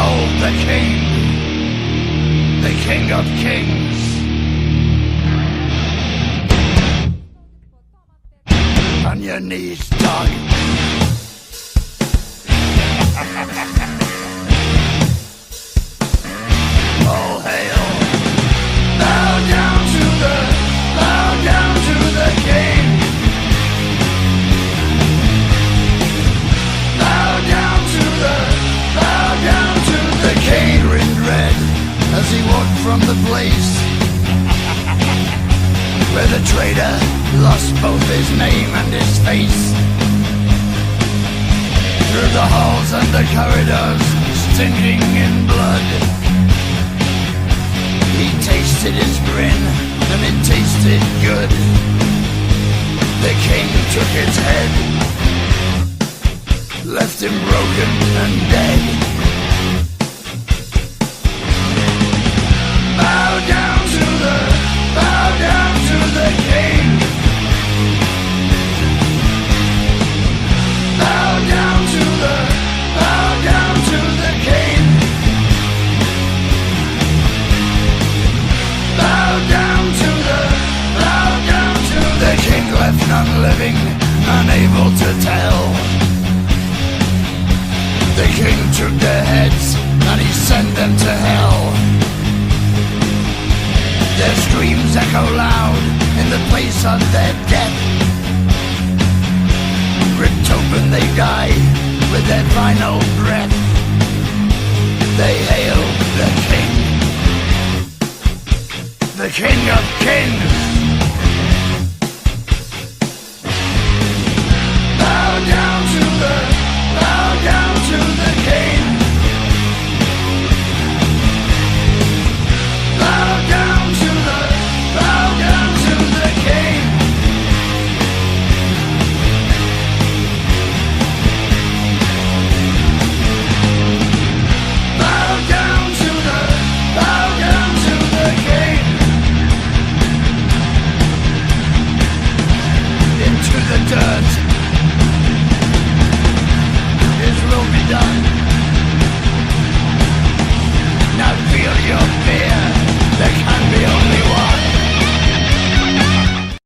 Behold the King of Kings. On your knees, dog. All hail. Bow down to the King. Bow down to the King. Grinned red as he walked from the place where the traitor lost both his name and his face. Through the halls and the corridors, stinking in blood, he tasted his grin, and it tasted good. The king took his head, left him broken and dead. Bow down to the king. Bow down to the king. Bow down to the king. Left none living, unable to tell. The king took their heads and he sent them to hell. Their screams echo loud in the place of their death. Ripped open they die with their final breath. They hail the King of Kings. Bow down